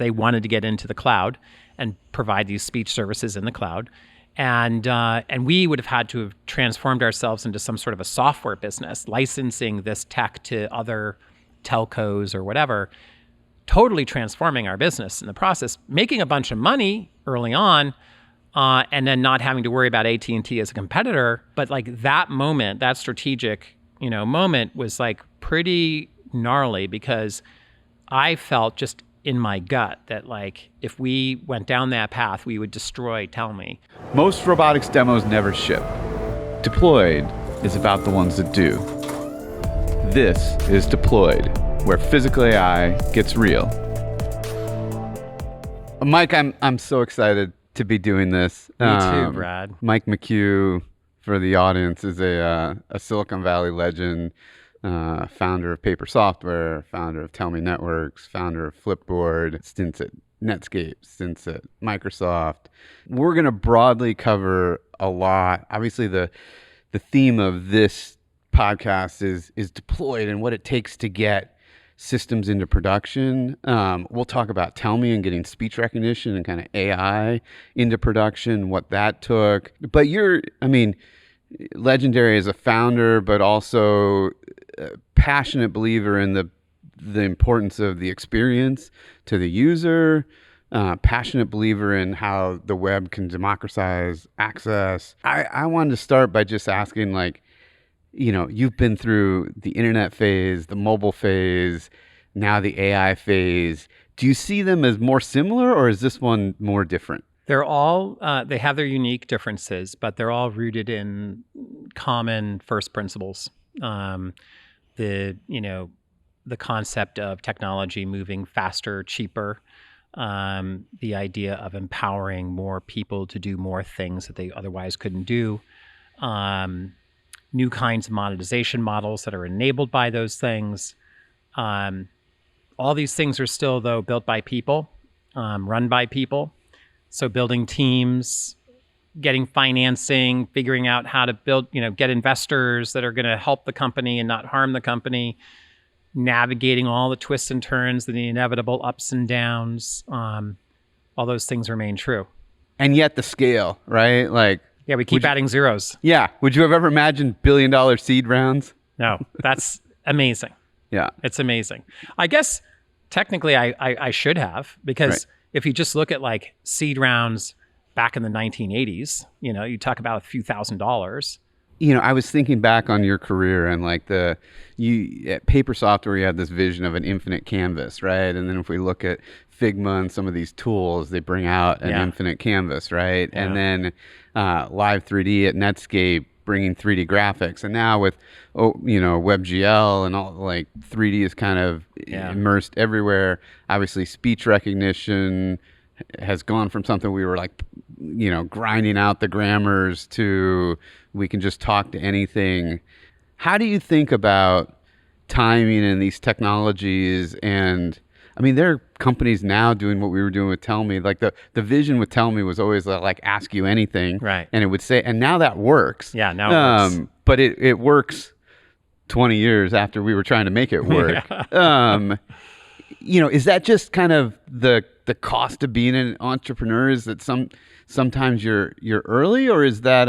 they wanted to get into the cloud and provide these speech services in the cloud. And we would have had to have transformed ourselves into some sort of a software business, licensing this tech to other telcos or whatever, totally transforming our business in the process, making a bunch of money early on, and then not having to worry about AT&T as a competitor. But like that moment, that strategic, moment was like pretty gnarly, because I felt just in my gut that like if we went down that path, we would destroy Tellme. Most robotics demos never ship. Deployed is about the ones that do. This is Deployed, where physical AI gets real. Mike, I'm so excited to be doing this. Me too, Brad. Mike McCue, for the audience, is a Silicon Valley legend, founder of Paper Software, founder of Tellme Networks, founder of Flipboard, stints at Netscape, stints at Microsoft. We're going to broadly cover a lot. Obviously, the theme of this podcast is deployed and what it takes to get systems into production. We'll talk about Tellme and getting speech recognition and kind of AI into production, what that took. But legendary as a founder, but also a passionate believer in the importance of the experience to the user, passionate believer in how the web can democratize access. I wanted to start by just asking, like, you've been through the internet phase, the mobile phase, now the AI phase. Do you see them as more similar, or is this one more different? They're all, they have their unique differences, but they're all rooted in common first principles. The concept of technology moving faster, cheaper, the idea of empowering more people to do more things that they otherwise couldn't do, new kinds of monetization models that are enabled by those things. All these things are still, though, built by people, run by people. So building teams, getting financing, figuring out how to build, get investors that are going to help the company and not harm the company, navigating all the twists and turns, the inevitable ups and downs. All those things remain true. And yet the scale, right? Like, yeah, we keep adding zeros. Yeah. Would you have ever imagined billion-dollar seed rounds? No, that's amazing. Yeah. It's amazing. I guess technically I should have, because if you just look at like seed rounds back in the 1980s, you talk about a few $1,000s. I was thinking back on your career, and like at Paper Software, you had this vision of an infinite canvas, right? And then if we look at Figma and some of these tools, they bring out an infinite canvas, right? Yeah. And then Live 3D at Netscape, bringing 3D graphics. And now with, WebGL and all, like 3D is kind of immersed everywhere. Obviously, speech recognition has gone from something we were like, grinding out the grammars to we can just talk to anything. How do you think about timing and these technologies? And there are companies now doing what we were doing with Tellme. Like the vision with Tellme was always like ask you anything, right? And it would say, and now that works. Yeah, now it works. But it works 20 years after we were trying to make it work. Is that just kind of the cost of being an entrepreneur? Is that sometimes you're early, or is that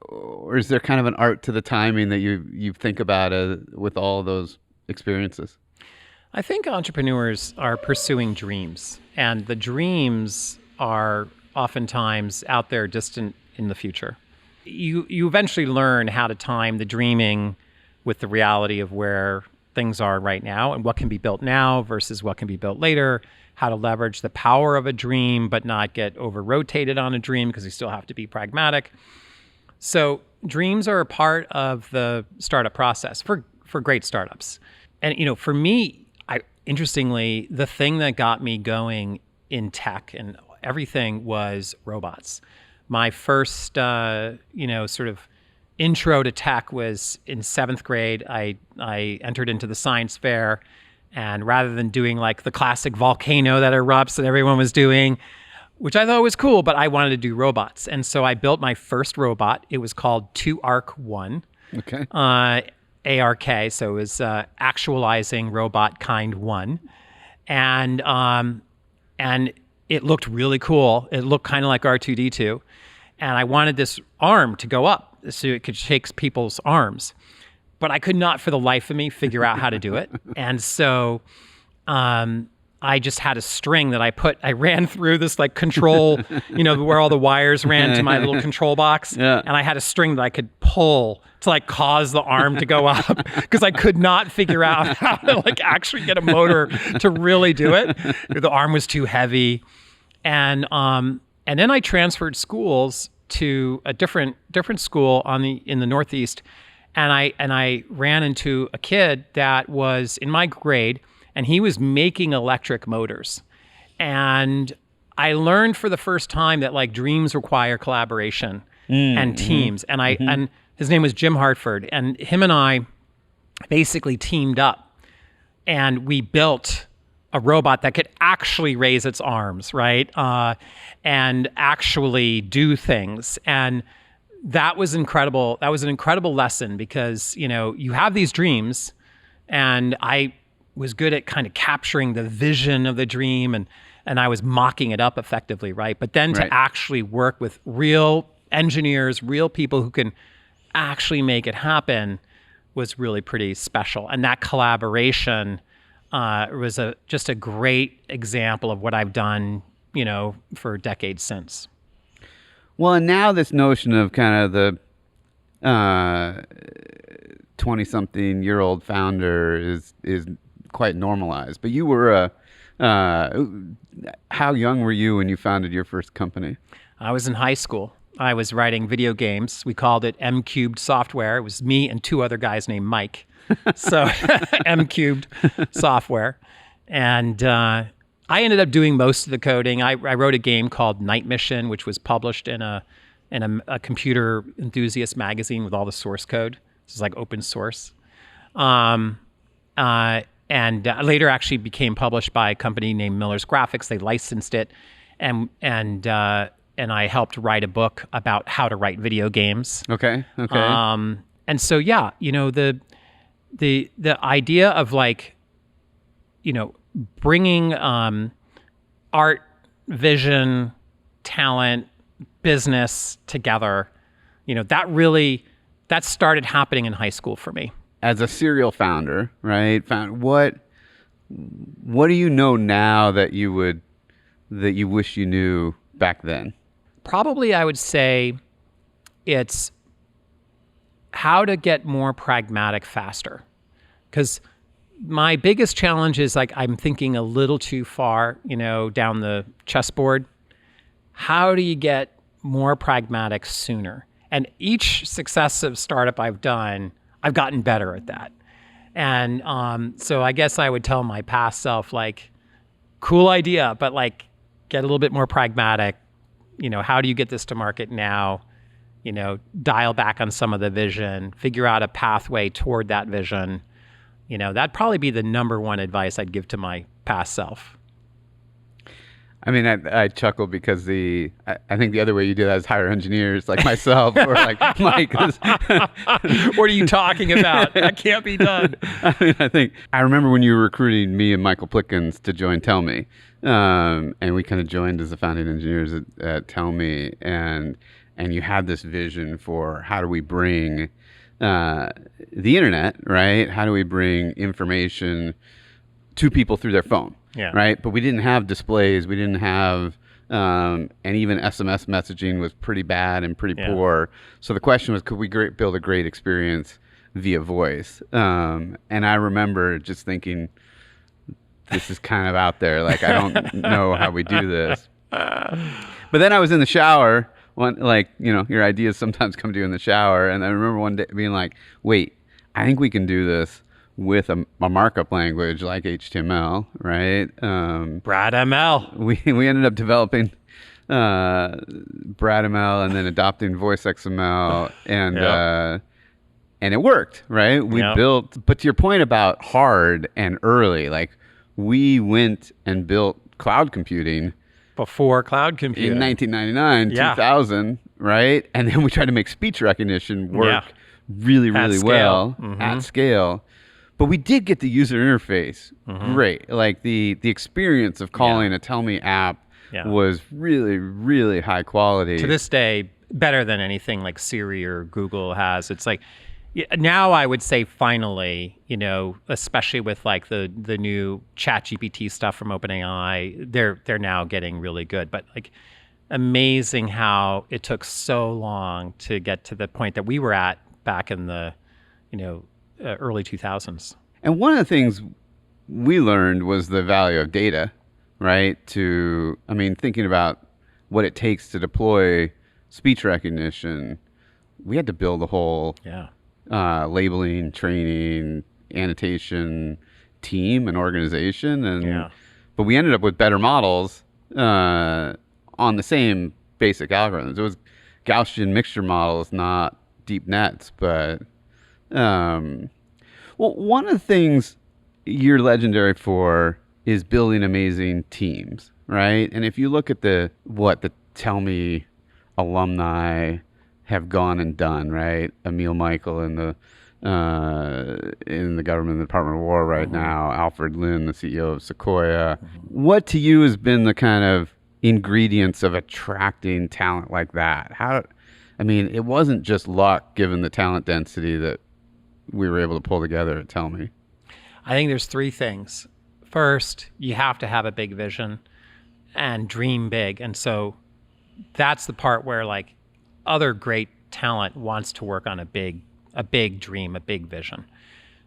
or is there kind of an art to the timing that you think about with all those experiences? I think entrepreneurs are pursuing dreams, and the dreams are oftentimes out there distant in the future. You eventually learn how to time the dreaming with the reality of where things are right now and what can be built now versus what can be built later, how to leverage the power of a dream but not get over-rotated on a dream, because you still have to be pragmatic. So dreams are a part of the startup process for great startups. And for me, interestingly, the thing that got me going in tech and everything was robots. My first, sort of intro to tech was in 7th grade. I entered into the science fair, and rather than doing like the classic volcano that erupts that everyone was doing, which I thought was cool, but I wanted to do robots. And so I built my first robot. It was called 2ARK1. Okay. ARK, so it was actualizing robot kind 1. and it looked really cool. It looked kind of like R2D2, and I wanted this arm to go up so it could shake people's arms, but I could not for the life of me figure out how to do it. And so I just had a string that I ran through this like control, where all the wires ran to my little control box. Yeah. And I had a string that I could pull to like cause the arm to go up because I could not figure out how to like actually get a motor to really do it. The arm was too heavy. And then I transferred schools to a different school in the Northeast. And I ran into a kid that was in my grade, and he was making electric motors. And I learned for the first time that like dreams require collaboration and teams. And and his name was Jim Hartford, and him and I basically teamed up, and we built a robot that could actually raise its arms, right? And actually do things. And that was incredible. That was an incredible lesson because, you have these dreams, and I was good at kind of capturing the vision of the dream, and I was mocking it up effectively, right? But then to actually work with real engineers, real people who can actually make it happen was really pretty special. And that collaboration was just a great example of what I've done, for decades since. Well, and now this notion of kind of the 20-something-year-old founder is quite normalized. But you were how young were you when you founded your first company? I was in high school. I was writing video games. We called it M-Cubed Software. It was me and two other guys named Mike. So M-Cubed Software. And I ended up doing most of the coding. I wrote a game called Night Mission, which was published in a computer enthusiast magazine with all the source code. This is like open source. And later actually became published by a company named Miller's Graphics. They licensed it, and I helped write a book about how to write video games. Okay. And so the idea of like, bringing art, vision, talent, business together, that started happening in high school for me. As a serial founder, right? What do you know now that you wish you knew back then? Probably I would say it's how to get more pragmatic faster. Because my biggest challenge is like I'm thinking a little too far, down the chessboard. How do you get more pragmatic sooner? And each successive startup I've done, I've gotten better at that. And so I guess I would tell my past self, like, cool idea, but like get a little bit more pragmatic. How do you get this to market now? Dial back on some of the vision, figure out a pathway toward that vision. That'd probably be the number one advice I'd give to my past self. I mean, I chuckle because I think the other way you do that is hire engineers like myself or like Mike. What are you talking about? That can't be done. I remember when you were recruiting me and Michael Plickens to join Tellme, and we kind of joined as the founding engineers at Tellme, and you had this vision for how do we bring the internet, right? How do we bring information to people through their phone? Yeah. Right. But we didn't have displays. We didn't have, and even SMS messaging was pretty bad and pretty poor. So the question was, could we build a great experience via voice? And I remember just thinking, this is kind of out there. Like, I don't know how we do this. But then I was in the shower. Your ideas sometimes come to you in the shower. And I remember one day being like, wait, I think we can do this with a markup language like HTML, right? BradML. We ended up developing BradML and then adopting VoiceXML, and it worked, right? We built, but to your point about hard and early, like we went and built cloud computing before cloud computing in 1999, 2000, right? And then we tried to make speech recognition work really, really well at scale. But we did get the user interface great. Like the experience of calling a Tellme app was really, really high quality. To this day, better than anything like Siri or Google has. It's like, now I would say finally, especially with like the new ChatGPT stuff from OpenAI, they're now getting really good. But like, amazing how it took so long to get to the point that we were at back in the, early 2000s. And one of the things we learned was the value of data, right? Thinking about what it takes to deploy speech recognition, we had to build a whole labeling, training, annotation team and organization. But we ended up with better models on the same basic algorithms. It was Gaussian mixture models, not deep nets. But one of the things you're legendary for is building amazing teams, right? And if you look at what the Tellme alumni have gone and done, right? Emil Michael in the government, the Department of War right now, Alfred Lin, the CEO of Sequoia. What to you has been the kind of ingredients of attracting talent like that? It wasn't just luck given the talent density that we were able to pull together at Tellme. I think there's three things. First, you have to have a big vision and dream big. And so that's the part where like other great talent wants to work on a big dream, a big vision.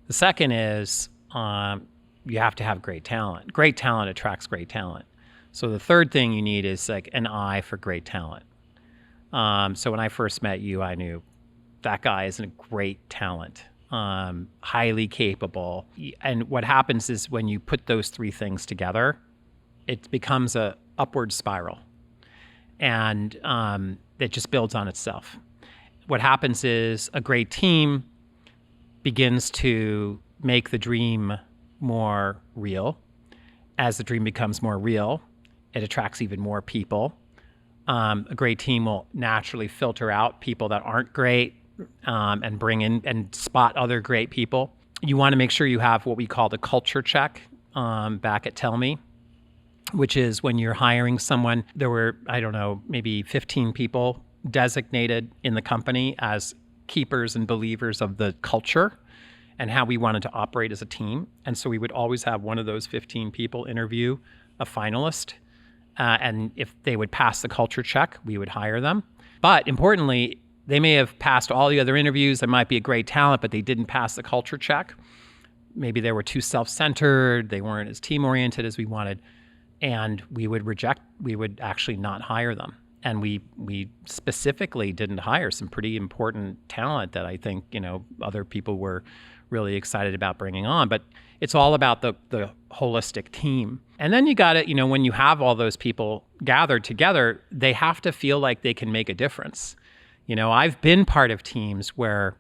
The second is you have to have great talent. Great talent attracts great talent. So the third thing you need is like an eye for great talent. So when I first met you, I knew that guy is a great talent, highly capable. And what happens is when you put those three things together, it becomes a upward spiral. And it just builds on itself. What happens is a great team begins to make the dream more real. As the dream becomes more real, it attracts even more people. A great team will naturally filter out people that aren't great and bring in and spot other great people. You want to make sure you have what we call the culture check back at Tellme, which is when you're hiring someone. There were, maybe 15 people designated in the company as keepers and believers of the culture and how we wanted to operate as a team. And so we would always have one of those 15 people interview a finalist. And if they would pass the culture check, we would hire them. But importantly, they may have passed all the other interviews. They might be a great talent, but they didn't pass the culture check. Maybe they were too self-centered. They weren't as team-oriented as we wanted. And we would actually not hire them. And we specifically didn't hire some pretty important talent that I think, other people were really excited about bringing on. But it's all about the holistic team. And then you got to, when you have all those people gathered together, they have to feel like they can make a difference. I've been part of teams where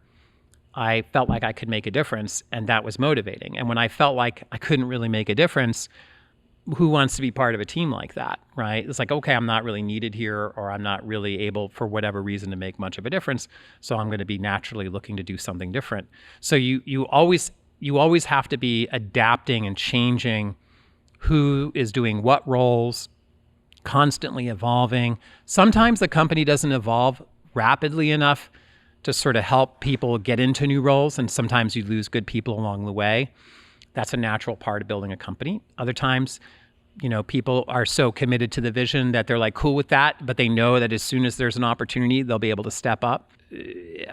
I felt like I could make a difference, and that was motivating. And when I felt like I couldn't really make a difference, who wants to be part of a team like that, right? It's like, okay, I'm not really needed here, or I'm not really able for whatever reason to make much of a difference. So I'm going to be naturally looking to do something different. So you always have to be adapting and changing who is doing what roles, constantly evolving. Sometimes the company doesn't evolve rapidly enough to sort of help people get into new roles. And sometimes you lose good people along the way. That's a natural part of building a company. Other times, people are so committed to the vision that they're like cool with that, but they know that as soon as there's an opportunity, they'll be able to step up.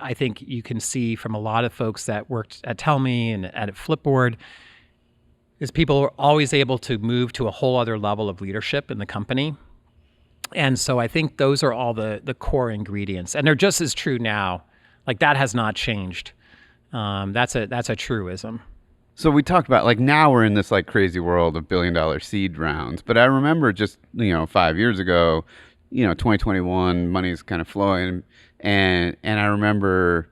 I think you can see from a lot of folks that worked at Tellme and at Flipboard is people are always able to move to a whole other level of leadership in the company. And so I think those are all the core ingredients, and they're just as true now. Like that has not changed. That's a truism. So we talked about like now we're in this like crazy world of $1 billion seed rounds, but I remember just 5 years ago, 2021 money's kind of flowing, and I remember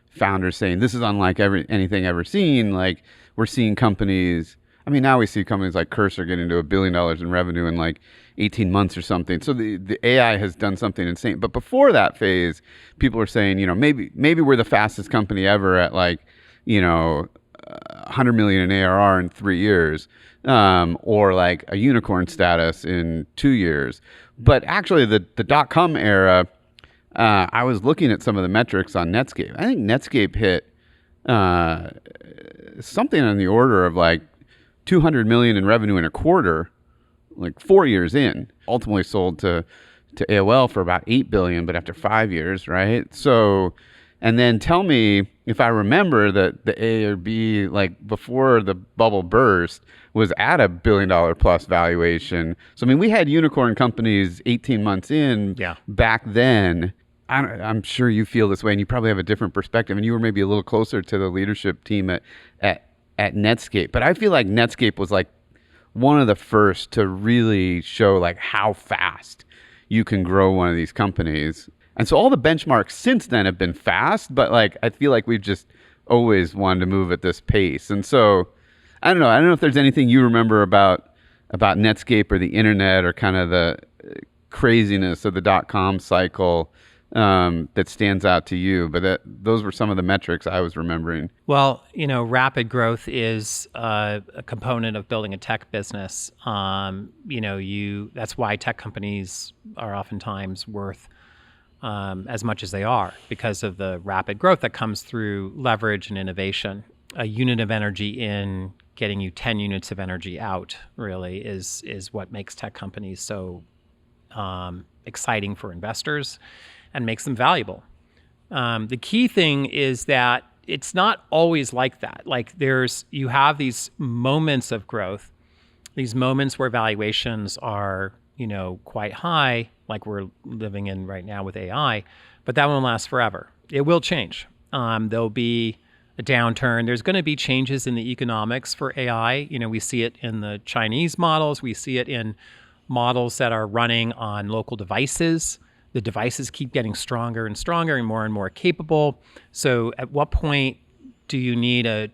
founders saying this is unlike anything ever seen. Like we're seeing companies. Now we see companies like Cursor getting to $1 billion in revenue in like 18 months or something. So the AI has done something insane. But before that phase, people are saying, maybe we're the fastest company ever at like, 100 million in ARR in 3 years, or like a unicorn status in 2 years. But actually, the .com era, I was looking at some of the metrics on Netscape. I think Netscape hit something on the order of like 200 million in revenue in a quarter, like 4 years in. Ultimately sold to AOL for about 8 billion, but after 5 years, right? So, and then tell me if I remember that the A or B, like before the bubble burst, was at $1 billion plus valuation. So, I mean, we had unicorn companies 18 months in back then. I'm sure you feel this way, and you probably have a different perspective, and you were maybe a little closer to the leadership team at Netscape. But I feel like Netscape was like one of the first to really show like how fast you can grow one of these companies. And so all the benchmarks since then have been fast, but like I feel like we've just always wanted to move at this pace. And so I don't know if there's anything you remember about Netscape or the internet or kind of the craziness of the .com cycle that stands out to you, but those were some of the metrics I was remembering. Well, rapid growth is a component of building a tech business. That's why tech companies are oftentimes worth as much as they are, because of the rapid growth that comes through leverage and innovation. A unit of energy in getting you 10 units of energy out really is what makes tech companies so exciting for investors and makes them valuable. The key thing is that it's not always like that. Like you have these moments of growth, these moments where valuations are, quite high, like we're living in right now with AI, but that won't last forever. It will change. There'll be a downturn. There's going to be changes in the economics for AI. We see it in the Chinese models. We see it in models that are running on local devices. The devices keep getting stronger and stronger and more capable. So at what point do you need a,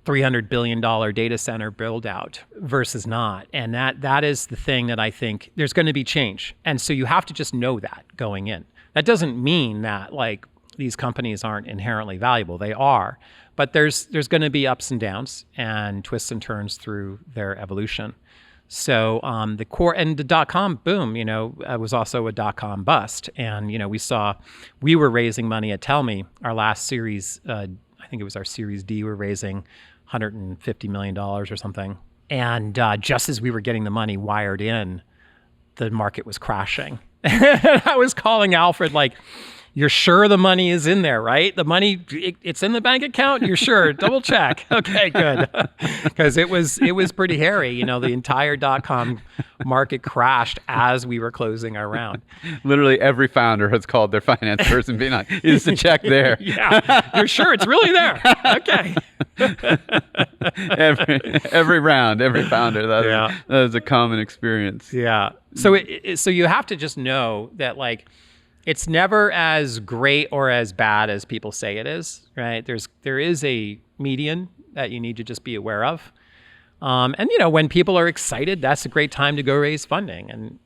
$300 billion data center build out versus not? And that is the thing that I think there's going to be change. And so you have to just know that going in. That doesn't mean that like these companies aren't inherently valuable. They are, but there's going to be ups and downs and twists and turns through their evolution. So the core and the .com boom, was also a .com bust. And, we were raising money at Tellme, our last series, I think it was our Series D, we're raising $150 million or something. And just as we were getting the money wired in, the market was crashing. And I was calling Alfred like, you're sure the money is in there, right? The money, it's in the bank account? You're sure? Double check. Okay, good. Because it was pretty hairy. The entire .com market crashed as we were closing our round. Literally every founder has called their finance person being like, is the check there? Yeah, you're sure it's really there? Okay. every round, every founder, that is a common experience. Yeah. So so you have to just know that like, it's never as great or as bad as people say it is, right? There is a median that you need to just be aware of. And when people are excited, that's a great time to go raise funding and,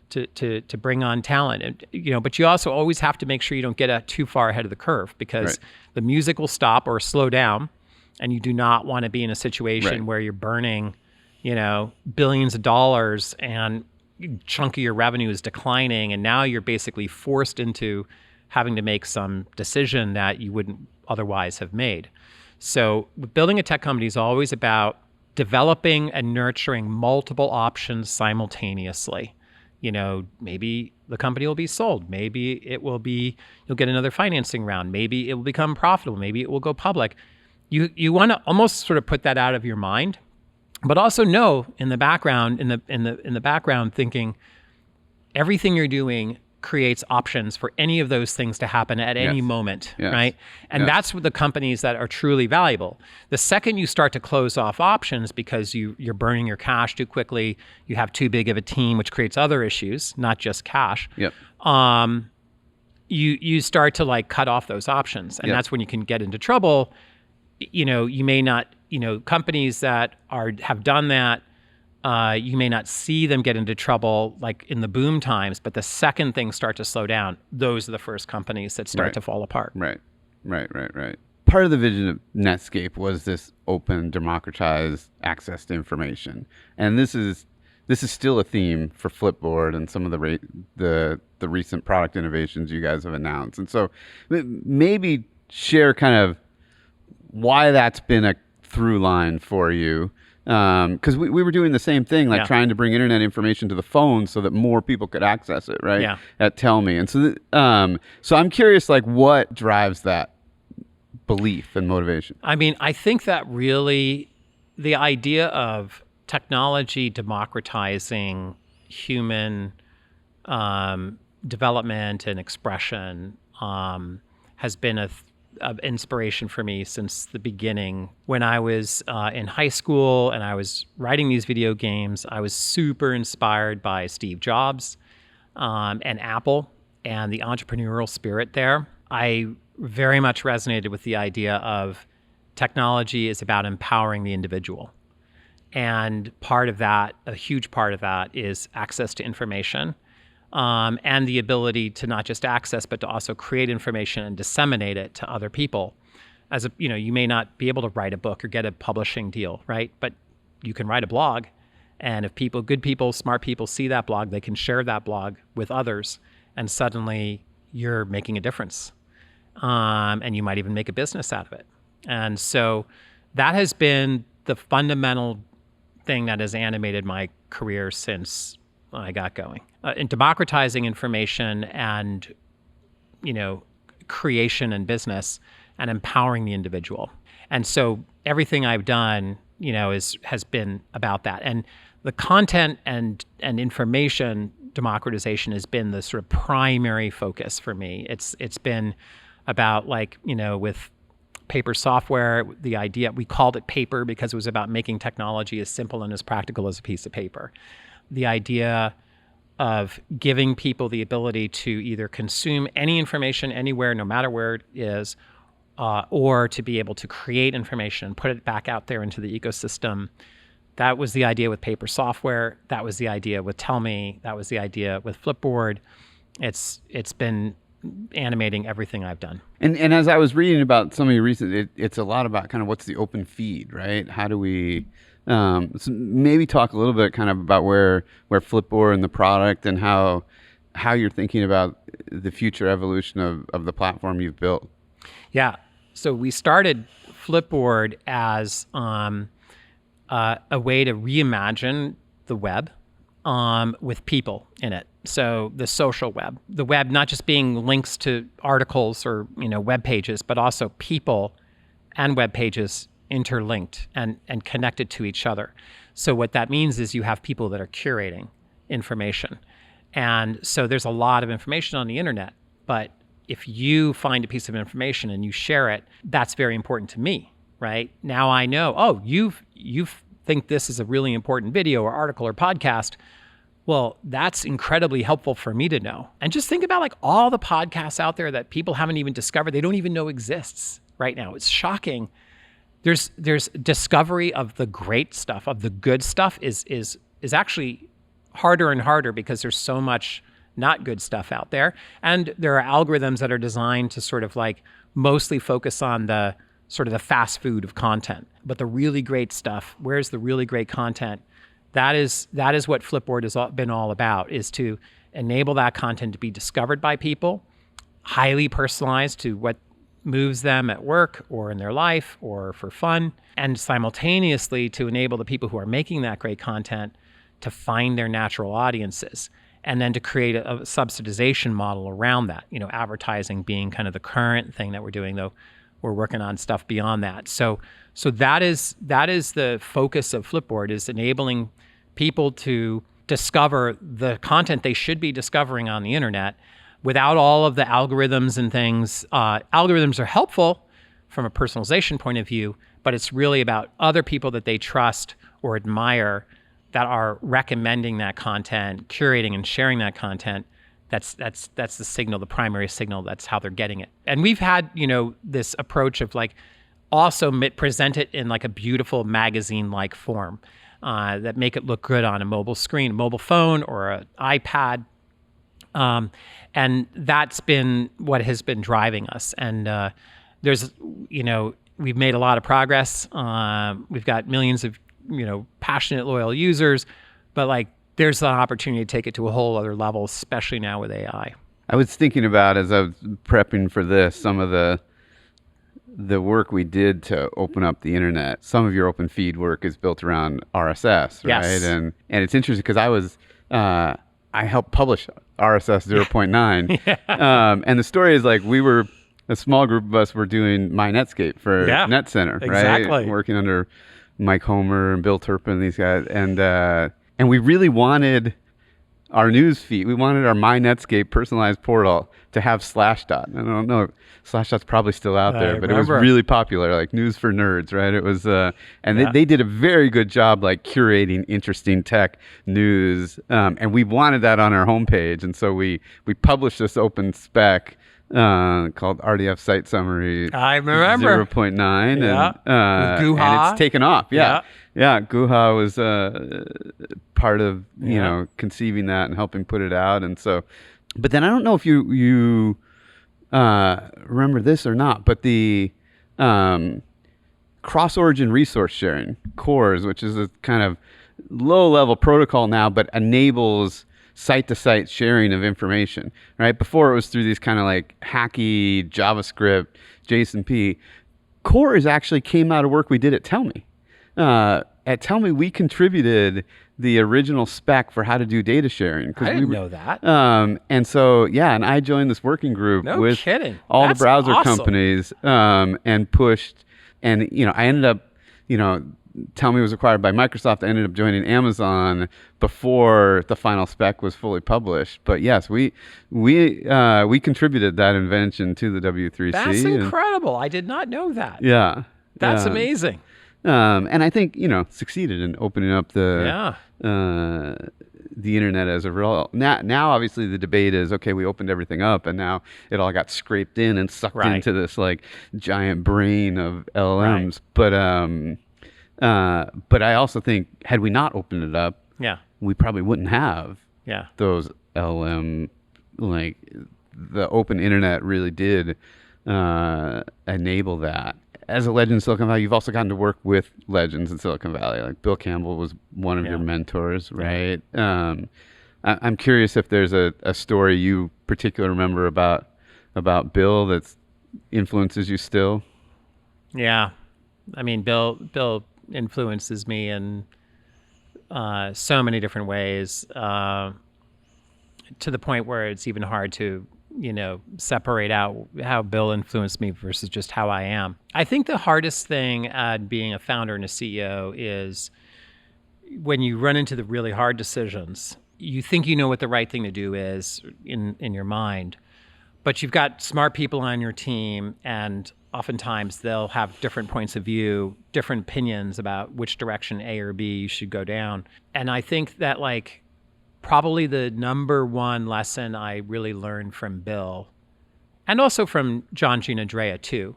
to bring on talent. And, but you also always have to make sure you don't get too far ahead of the curve, because the music will stop or slow down, and you do not want to be in a situation where you're burning, billions of dollars and chunk of your revenue is declining, and now you're basically forced into having to make some decision that you wouldn't otherwise have made. So building a tech company is always about developing and nurturing multiple options simultaneously. Maybe the company will be sold. Maybe you'll get another financing round. Maybe it will become profitable. Maybe it will go public. You want to almost sort of put that out of your mind, but also know in the background, in the background, thinking everything you're doing creates options for any of those things to happen at any moment, right? And that's what the companies that are truly valuable. The second you start to close off options because you're burning your cash too quickly, you have too big of a team, which creates other issues, not just cash. You start to like cut off those options, and that's when you can get into trouble. You may not. Companies that have done that, you may not see them get into trouble like in the boom times, but the second things start to slow down, those are the first companies that start to fall apart. Right. Right. Part of the vision of Netscape was this open, democratized access to information, and this is still a theme for Flipboard and some of the recent product innovations you guys have announced. And so maybe share kind of why that's been a through line for you. Because we were doing the same thing, like trying to bring internet information to the phone so that more people could access it, right? Yeah. At Tellme. And so I'm curious, like, what drives that belief and motivation? I mean, I think that really the idea of technology democratizing human development and expression has been of inspiration for me since the beginning. When I was in high school and I was writing these video games, I was super inspired by Steve Jobs and Apple and the entrepreneurial spirit there. I very much resonated with the idea of technology is about empowering the individual. And part of that, a huge part of that, is access to information. And the ability to not just access, but to also create information and disseminate it to other people. You may not be able to write a book or get a publishing deal, right? But you can write a blog, and if good people, smart people see that blog, they can share that blog with others, and suddenly you're making a difference. And you might even make a business out of it. And so that has been the fundamental thing that has animated my career since I got going. In democratizing information and, creation and business and empowering the individual. And so everything I've done, has been about that. And the content and information democratization has been the sort of primary focus for me. It's been about with paper software, the idea, we called it paper because it was about making technology as simple and as practical as a piece of paper. The idea of giving people the ability to either consume any information anywhere, no matter where it is, or to be able to create information and put it back out there into the ecosystem. That was the idea with paper software. That was the idea with Tellme. That was the idea with Flipboard. It's been animating everything I've done. And as I was reading about some of your recent, it's a lot about kind of what's the open feed, right? How do we so maybe talk a little bit kind of about where Flipboard and the product and how you're thinking about the future evolution of the platform you've built. Yeah. So we started Flipboard as a way to reimagine the web with people in it. So the social web, the web not just being links to articles or web pages, but also people and web pages interlinked and connected to each other. So what that means is you have people that are curating information. And so there's a lot of information on the internet, but if you find a piece of information and you share it, that's very important to me, right? Now I know, you think this is a really important video or article or podcast. Well, that's incredibly helpful for me to know. And just think about all the podcasts out there that people haven't even discovered, they don't even know exists right now. It's shocking. There's discovery of the great stuff, of the good stuff is actually harder and harder because there's so much not good stuff out there. And there are algorithms that are designed to sort of mostly focus on the sort of the fast food of content. But the really great stuff, where's the really great content? That is what Flipboard has been all about, is to enable that content to be discovered by people, highly personalized to what moves them at work or in their life or for fun, and simultaneously to enable the people who are making that great content to find their natural audiences, and then to create a subsidization model around that, advertising being kind of the current thing that we're doing, though we're working on stuff beyond that. So that is the focus of Flipboard, is enabling people to discover the content they should be discovering on the internet without all of the algorithms and things. Algorithms are helpful from a personalization point of view, but it's really about other people that they trust or admire that are recommending that content, curating and sharing that content. That's the signal, the primary signal. That's how they're getting it. And we've had, this approach of also present it in a beautiful magazine-like form that make it look good on a mobile screen, a mobile phone or an iPad. And that's been what has been driving us. And there's, we've made a lot of progress. We've got millions of, passionate, loyal users, but like there's an opportunity to take it to a whole other level, especially now with AI. I was thinking about, as I was prepping for this, some of the work we did to open up the internet. Some of your open feed work is built around RSS, right? Yes. And it's interesting because I helped publish RSS 0.9. Yeah. And the story is like a small group of us were doing My Netscape for Net Center, right? Exactly. Working under Mike Homer and Bill Turpin and these guys. And we really wanted our news feed. We wanted our My Netscape personalized portal to have Slashdot. I don't know. Slashdot's probably still out there, but it was really popular, like news for nerds, right? It was, they did a very good job, like curating interesting tech news. And we wanted that on our homepage. And so we published this open spec called RDF Site Summary. I remember 0.9. Yeah. And, With Guha. And it's taken off. Yeah. Yeah, Guha was part of conceiving that and helping put it out, and so. But then I don't know if you remember this or not, but the cross-origin resource sharing, CORS, which is a kind of low-level protocol now, but enables site-to-site sharing of information. Right before it was through these kind of like hacky JavaScript, JSON-P. CORS actually came out of work we did at Tellme. At Tellme, we contributed the original spec for how to do data sharing. I didn't know that. And so, and I joined this working group with all the browser companies and pushed. And, I ended up, Tellme was acquired by Microsoft. I ended up joining Amazon before the final spec was fully published. But yes, we contributed that invention to the W3C. That's incredible. I did not know that. Yeah. That's amazing. And I think, succeeded in opening up the internet as a result. Now, obviously, the debate is, okay, we opened everything up, and now it all got scraped in and sucked into this like giant brain of LLMs. Right. But I also think, had we not opened it up, we probably wouldn't have those LLM. Like the open internet really did enable that. As a legend in Silicon Valley, you've also gotten to work with legends in Silicon Valley. Like Bill Campbell was one of your mentors, right? I'm curious if there's a story you particularly remember about Bill that influences you still. Yeah, I mean, Bill influences me in so many different ways, to the point where it's even hard to separate out how Bill influenced me versus just how I am. I think the hardest thing at being a founder and a CEO is when you run into the really hard decisions. You think you know what the right thing to do is in your mind, but you've got smart people on your team, and oftentimes they'll have different points of view, different opinions about which direction A or B you should go down. And I think that probably the number one lesson I really learned from Bill, and also from Giannandrea too,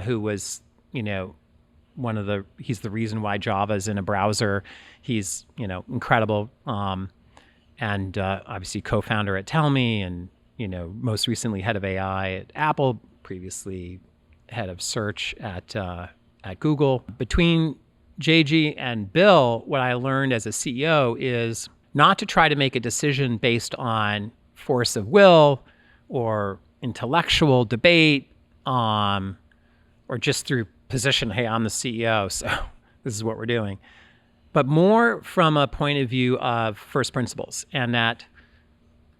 who was, he's the reason why Java is in a browser. He's, incredible. And obviously co-founder at Tellme and, most recently head of AI at Apple, previously head of search at Google. Between JG and Bill, what I learned as a CEO is not to try to make a decision based on force of will or intellectual debate, or just through position, hey, I'm the CEO, so this is what we're doing. But more from a point of view of first principles, and that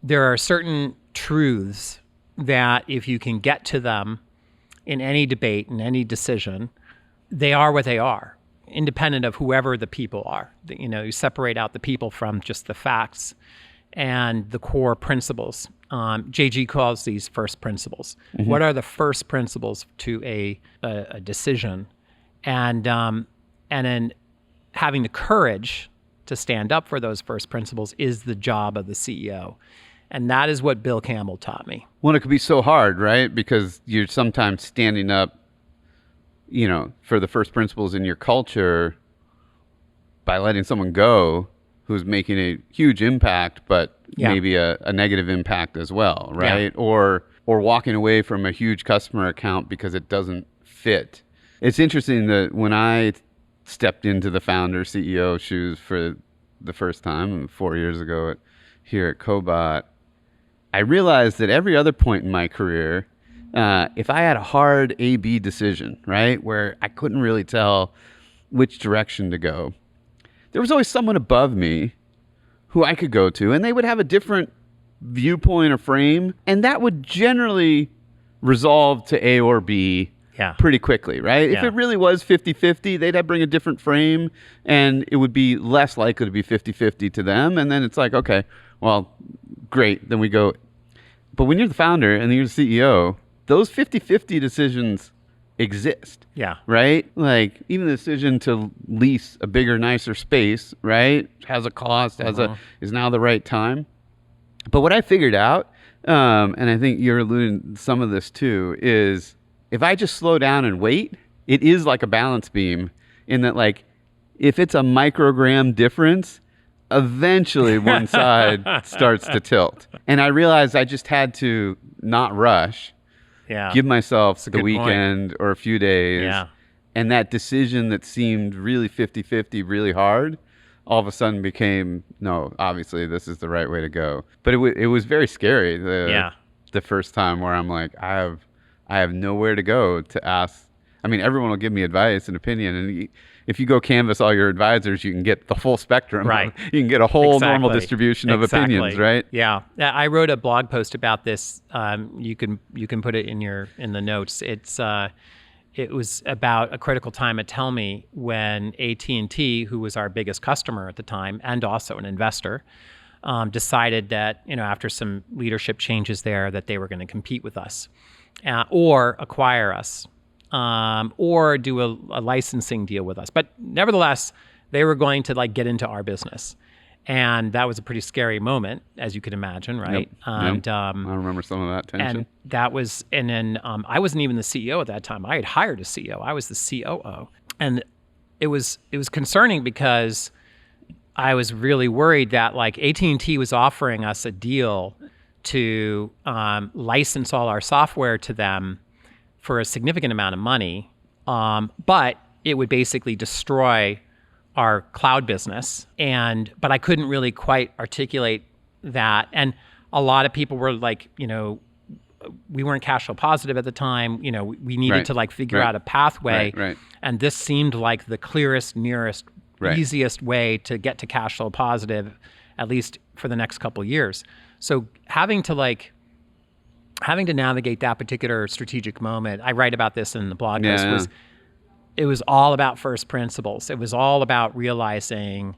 there are certain truths that if you can get to them in any debate, in any decision, they are what they are, independent of whoever the people are. You separate out the people from just the facts and the core principles. JG calls these first principles. Mm-hmm. What are the first principles to a decision? And then having the courage to stand up for those first principles is the job of the CEO. And that is what Bill Campbell taught me. Well, it could be so hard, right? Because you're sometimes standing up for the first principles in your culture by letting someone go who's making a huge impact, but maybe a negative impact as well, right? Yeah. Or walking away from a huge customer account because it doesn't fit. It's interesting that when I stepped into the founder CEO shoes for the first time 4 years ago here at Cobot, I realized that every other point in my career, if I had a hard A/B decision, right, where I couldn't really tell which direction to go, there was always someone above me who I could go to, and they would have a different viewpoint or frame, and that would generally resolve to A or B pretty quickly, right? If it really was 50-50, they'd bring a different frame, and it would be less likely to be 50-50 to them, and then it's like, okay, well, great, then we go. But when you're the founder and you're the CEO, those 50-50 decisions exist. Yeah. Right? Like even the decision to lease a bigger, nicer space, right, has a cost, is now the right time. But what I figured out, and I think you're alluding to some of this too, is if I just slow down and wait, it is like a balance beam in that, like, if it's a microgram difference, eventually one side starts to tilt. And I realized I just had to not rush, give myself the weekend or a few days. And that decision that seemed really 50-50, really hard, all of a sudden became, no, obviously this is the right way to go. But it was very scary the first time, where I'm like, I have nowhere to go to ask. I mean, everyone will give me advice and opinion, and if you go canvas all your advisors, you can get the full spectrum. Right. You can get a whole normal distribution of opinions, right? Yeah. I wrote a blog post about this. You can put it in the notes. It was about a critical time at Tellme when AT&T, who was our biggest customer at the time and also an investor, decided that, after some leadership changes there, that they were going to compete with us or acquire us. Or do a licensing deal with us. But nevertheless, they were going to get into our business. And that was a pretty scary moment, as you can imagine, right? Yep. And I remember some of that tension. And then I wasn't even the CEO at that time. I had hired a CEO. I was the COO. And it was concerning because I was really worried that AT&T was offering us a deal to license all our software to them for a significant amount of money, but it would basically destroy our cloud business. But I couldn't really quite articulate that. And a lot of people were like, we weren't cash flow positive at the time. We needed to figure out a pathway. Right. And this seemed like the clearest, nearest, easiest way to get to cash flow positive, at least for the next couple of years. So having to navigate that particular strategic moment, I write about this in the blog post, it was all about first principles. It was all about realizing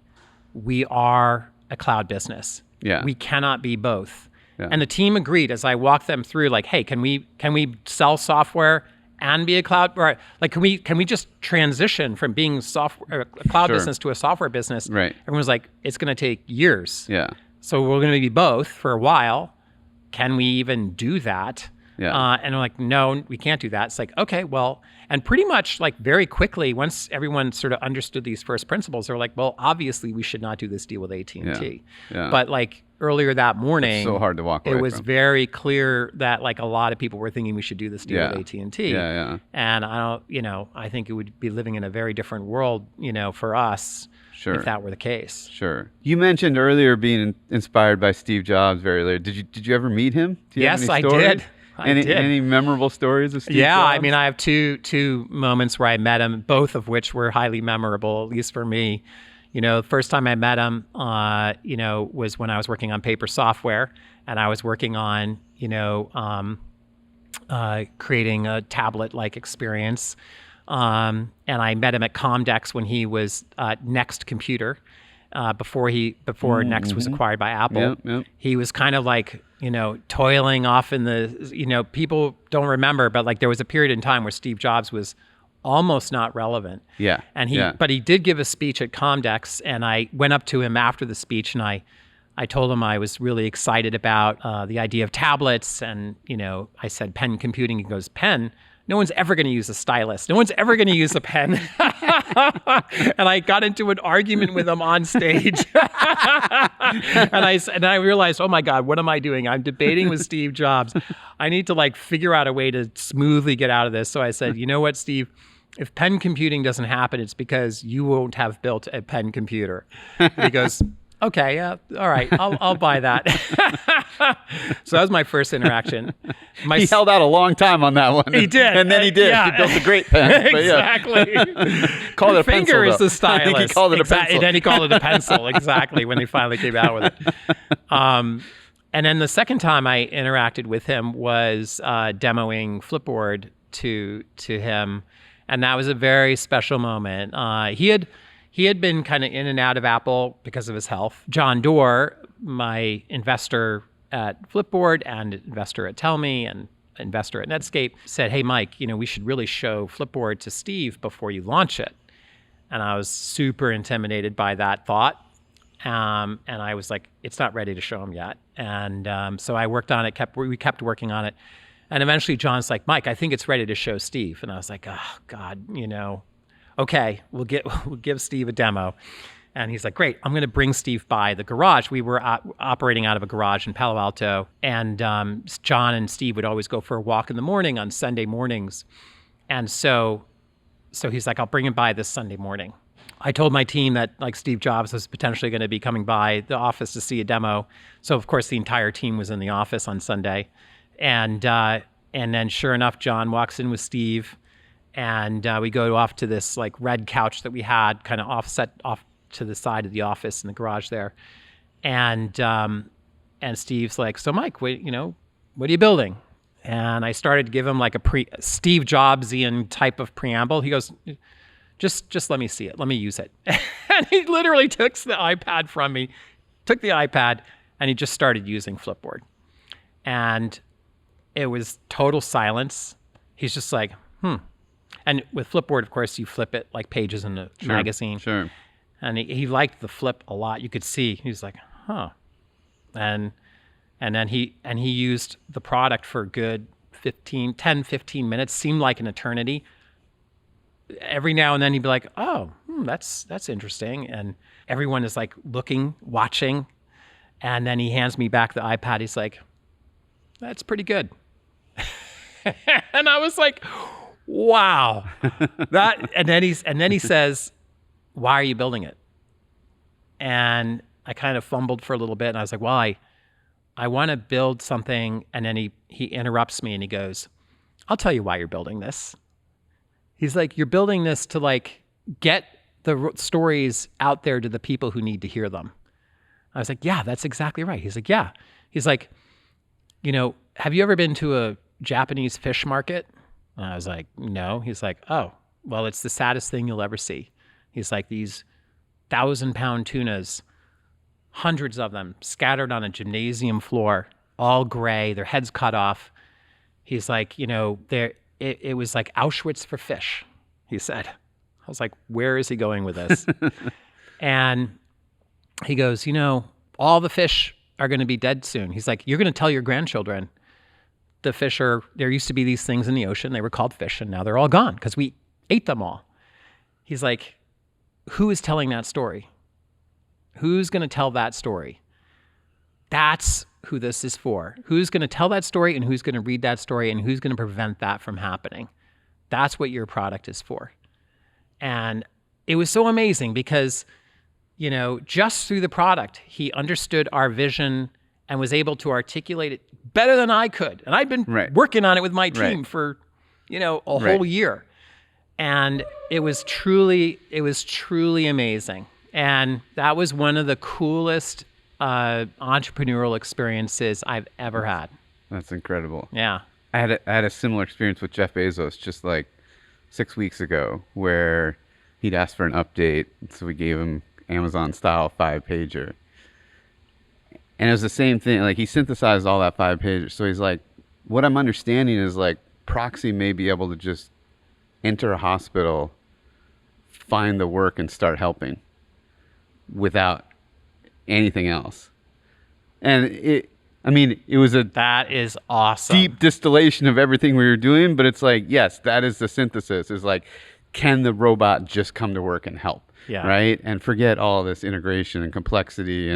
we are a cloud business. Yeah. We cannot be both. Yeah. And the team agreed as I walked them through, hey, can we sell software and be a cloud? Or can we just transition from being a cloud business to a software business? Right. Everyone's like, it's going to take years. Yeah. So we're going to be both for a while. Can we even do that? Yeah. And I'm like, no, we can't do that. It's like, okay, well, and pretty much very quickly, once everyone sort of understood these first principles, they're like, well, obviously we should not do this deal with AT&T. Yeah. But earlier that morning, it's so hard to walk away it was very clear that a lot of people were thinking we should do this deal with AT&T. Yeah. And I think it would be living in a very different world, for us. Sure. If that were the case. Sure. You mentioned earlier being inspired by Steve Jobs very late. Did you ever meet him? Yes, I did. Any memorable stories of Steve Jobs? Yeah, I mean, I have two moments where I met him, both of which were highly memorable, at least for me. The first time I met him, was when I was working on paper software, and I was working on, creating a tablet-like experience. And I met him at Comdex when he was Next Computer, before Next was acquired by Apple. Yep. He was kind of toiling off in the, people don't remember, but there was a period in time where Steve Jobs was almost not relevant. Yeah. And but he did give a speech at Comdex, and I went up to him after the speech, and I told him I was really excited about the idea of tablets, and I said pen computing. He goes, pen? no one's ever going to use a stylus. No one's ever going to use a pen. And I got into an argument with him on stage. and I realized, oh my God, what am I doing? I'm debating with Steve Jobs. I need to like figure out a way to smoothly get out of this. So I said, you know what, Steve? If pen computing doesn't happen, it's because you won't have built a pen computer. And he goes, okay, all right, I'll buy that. So that was my first interaction. He held out a long time on that one. He did. And then he did. Yeah. He built a great pen. Exactly. Called it a finger pencil, is the stylus. I think he called it a pencil. And then he called it a pencil, exactly, when they finally came out with it. And then the second time I interacted with him was demoing Flipboard to him. And that was a very special moment. He had been kind of in and out of Apple because of his health. John Doerr, my investor at Flipboard and investor at Tellme and investor at Netscape, said, hey, Mike, we should really show Flipboard to Steve before you launch it. And I was super intimidated by that thought. And I was like, it's not ready to show him yet. And so I worked on it, we kept working on it. And eventually John's like, Mike, I think it's ready to show Steve. And I was like, oh, God, okay, we'll give Steve a demo. And he's like, great, I'm going to bring Steve by the garage. We were operating out of a garage in Palo Alto. And John and Steve would always go for a walk in the morning on Sunday mornings. And so he's like, I'll bring him by this Sunday morning. I told my team that like Steve Jobs was potentially going to be coming by the office to see a demo. So of course the entire team was in the office on Sunday. And then sure enough, John walks in with Steve. And we go off to this like red couch that we had kind of offset off to the side of the office in the garage there. And Steve's like, so Mike, what are you building? And I started to give him like a Steve Jobsian type of preamble. He goes, just let me see it. Let me use it. And he literally took the iPad from me, and he just started using Flipboard. And it was total silence. He's just like, And with Flipboard, of course, you flip it like pages in a magazine. Sure. And he liked the flip a lot. You could see. He was like, huh. And then he used the product for a good 10, 15 minutes. Seemed like an eternity. Every now and then he'd be like, oh, that's interesting. And everyone is like looking, watching. And then he hands me back the iPad. He's like, that's pretty good. And I was like, wow. And then he says, why are you building it? And I kind of fumbled for a little bit, and I was like, well, I want to build something. And then he interrupts me and he goes, I'll tell you why you're building this. He's like, you're building this to like get the stories out there to the people who need to hear them. I was like, yeah, that's exactly right. He's like, yeah. He's like, have you ever been to a Japanese fish market? And I was like, no. He's like, oh, well, it's the saddest thing you'll ever see. He's like, these 1,000-pound tunas, hundreds of them scattered on a gymnasium floor, all gray, their heads cut off. He's like, it was like Auschwitz for fish, he said. I was like, where is he going with this? And he goes, all the fish are going to be dead soon. He's like, you're going to tell your grandchildren the fish there used to be these things in the ocean. They were called fish, and now they're all gone because we ate them all. He's like, who is telling that story? Who's going to tell that story? That's who this is for. Who's going to tell that story, and who's going to read that story, and who's going to prevent that from happening? That's what your product is for. And it was so amazing because, just through the product, he understood our vision and was able to articulate it better than I could. And I'd been working on it with my team for, a whole year. And it was truly amazing. And that was one of the coolest entrepreneurial experiences I've ever had. That's incredible. Yeah. I had a similar experience with Jeff Bezos just like 6 weeks ago, where he'd asked for an update. So we gave him Amazon style 5-pager. And it was the same thing. Like, he synthesized all that 5-pager. So he's like, what I'm understanding is like Proxy may be able to just enter a hospital, find the work, and start helping without anything else. And I mean, it was a That is awesome. deep distillation of everything we were doing, but it's like, yes, that is the synthesis. Is like, can the robot just come to work and help? Yeah. Right? And forget all this integration and complexity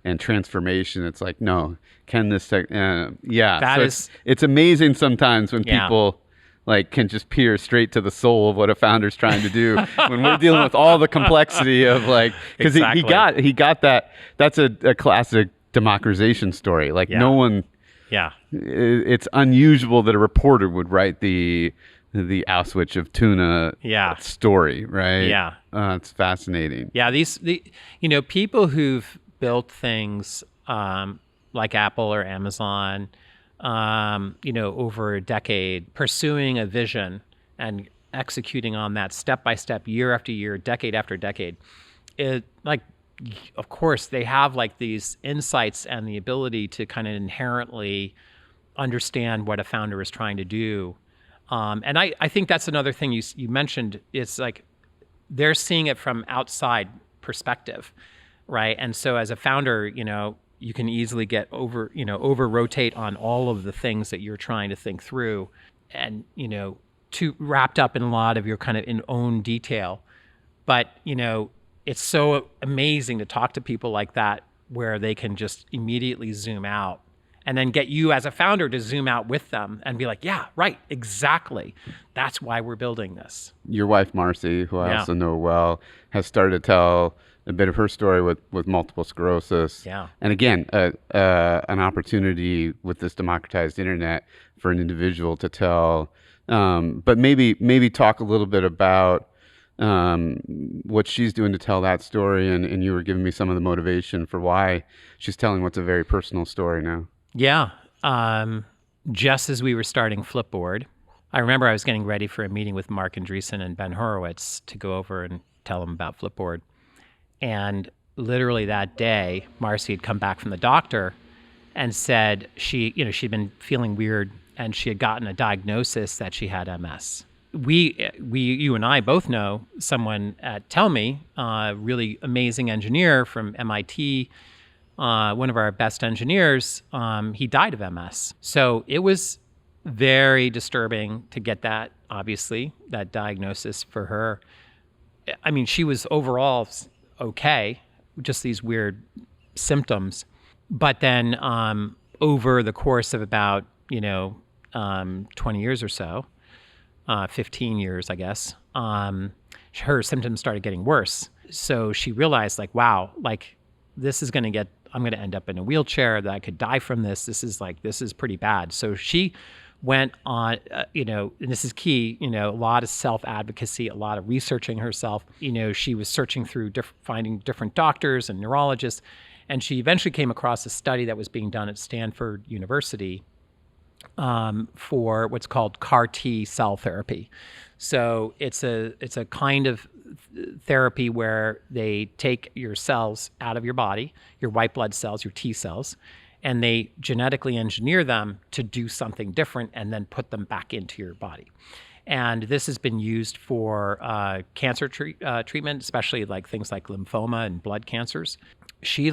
and transformation. It's like, no, can this it's amazing sometimes when people like can just peer straight to the soul of what a founder's trying to do when we're dealing with all the complexity of like, because he got that. That's a classic democratization story. Like no one, it's unusual that a reporter would write the Auschwitz of tuna story, right? Yeah. It's fascinating. Yeah, people who've built things like Apple or Amazon, over a decade, pursuing a vision and executing on that step by step, year after year, decade after decade, of course, they have like these insights and the ability to kind of inherently understand what a founder is trying to do. And I think that's another thing you mentioned. It's like they're seeing it from outside perspective, right? And so as a founder, you can easily get over rotate on all of the things that you're trying to think through, and too wrapped up in a lot of your kind of in own detail. But it's so amazing to talk to people like that, where they can just immediately zoom out and then get you as a founder to zoom out with them and be like, yeah, right, exactly. That's why we're building this. Your wife, Marcy, who I also know well, has started to tell a bit of her story with multiple sclerosis. Yeah. And again, an opportunity with this democratized internet for an individual to tell, but maybe talk a little bit about what she's doing to tell that story. And you were giving me some of the motivation for why she's telling what's a very personal story now. Yeah. Just as we were starting Flipboard, I remember I was getting ready for a meeting with Mark Andreessen and Ben Horowitz to go over and tell them about Flipboard. And literally that day, Marcy had come back from the doctor and said she'd been feeling weird and she had gotten a diagnosis that she had MS. You and I both know someone at Tellme, a really amazing engineer from MIT, one of our best engineers. He died of MS. So it was very disturbing to get that, obviously, that diagnosis for her. I mean, she was overall okay, just these weird symptoms. But then over the course of about, 20 years or so, 15 years, I guess, her symptoms started getting worse. So she realized, like, wow, like this is I'm going to end up in a wheelchair, that I could die from this. This is pretty bad. So she went on, and this is key, a lot of self-advocacy, a lot of researching herself. She was searching through finding different doctors and neurologists, and she eventually came across a study that was being done at Stanford University for what's called CAR T cell therapy. So it's a kind of therapy where they take your cells out of your body, your white blood cells, your T cells, and they genetically engineer them to do something different and then put them back into your body. And this has been used for cancer treatment, especially like things like lymphoma and blood cancers. She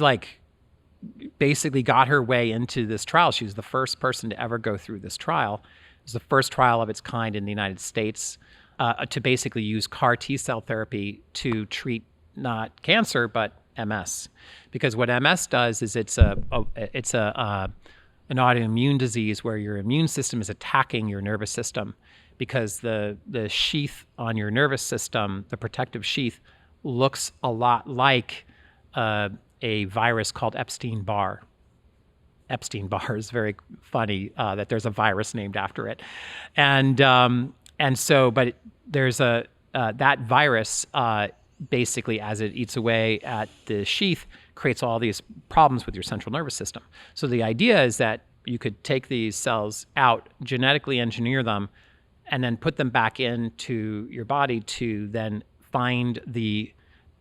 basically got her way into this trial. She was the first person to ever go through this trial. It was the first trial of its kind in the United States to basically use CAR T cell therapy to treat not cancer, but MS. Because what MS does is it's an autoimmune disease where your immune system is attacking your nervous system, because the sheath on your nervous system, the protective sheath, looks a lot like a virus called Epstein-Barr. Epstein-Barr is very funny that there's a virus named after it, but there's that virus basically, as it eats away at the sheath, creates all these problems with your central nervous system. So the idea is that you could take these cells out, genetically engineer them, and then put them back into your body to then find the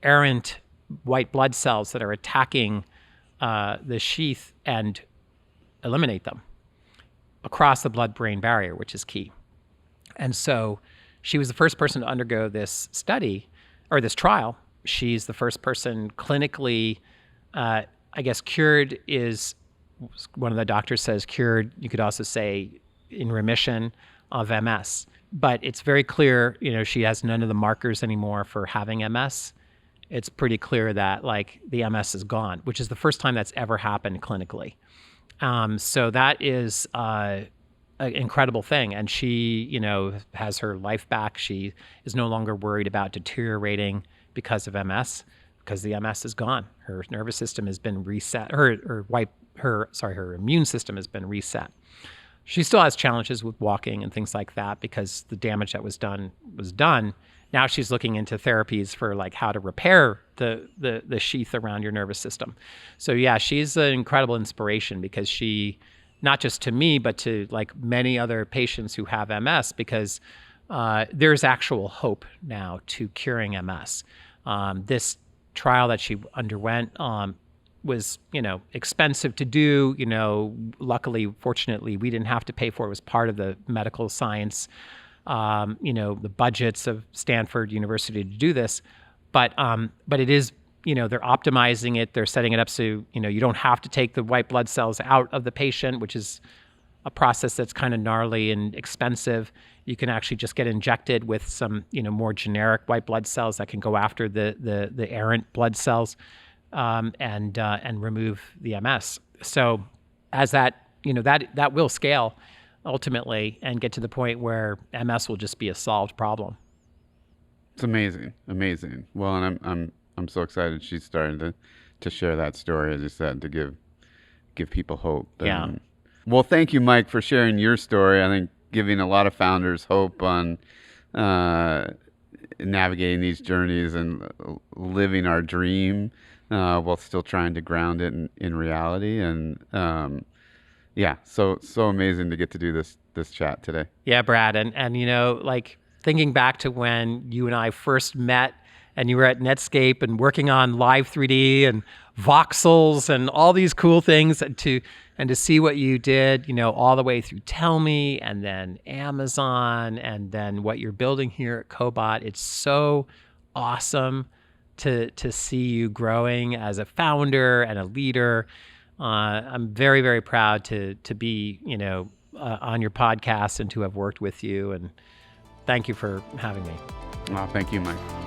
errant white blood cells that are attacking the sheath and eliminate them across the blood-brain barrier, which is key. And so she was the first person to undergo this study, or this trial. She's the first person clinically, cured is one of the doctors says cured. You could also say in remission of MS. But it's very clear, she has none of the markers anymore for having MS. It's pretty clear that like the MS is gone, which is the first time that's ever happened clinically. So that is an incredible thing. And she, has her life back. She is no longer worried about deteriorating because of MS, because the MS is gone. Her nervous system has been reset. Her immune system has been reset. She still has challenges with walking and things like that because the damage that was done was done. Now she's looking into therapies for like how to repair the sheath around your nervous system. So yeah, she's an incredible inspiration because she, not just to me, but to like many other patients who have MS, because there's actual hope now to curing MS. This trial that she underwent was, expensive to do. Luckily, fortunately, we didn't have to pay for it. It was part of the medical science, the budgets of Stanford University to do this. But it is, they're optimizing it. They're setting it up so, you don't have to take the white blood cells out of the patient, which is a process that's kind of gnarly and expensive. You can actually just get injected with some, more generic white blood cells that can go after the errant blood cells. And remove the MS. So as that, that will scale ultimately and get to the point where MS will just be a solved problem. It's amazing. Well, and I'm so excited she's starting to share that story, as you said, to give people hope. Yeah. Well, thank you, Mike, for sharing your story. I think giving a lot of founders hope on navigating these journeys and living our dream while still trying to ground it in reality. And so amazing to get to do this chat today. Yeah, Brad. And like thinking back to when you and I first met and you were at Netscape and working on Live 3D and voxels and all these cool things, and to see what you did, all the way through Tellme and then Amazon and then what you're building here at Cobot. It's so awesome to see you growing as a founder and a leader. I'm very, very proud to be, on your podcast and to have worked with you. And thank you for having me. Well, thank you, Mike.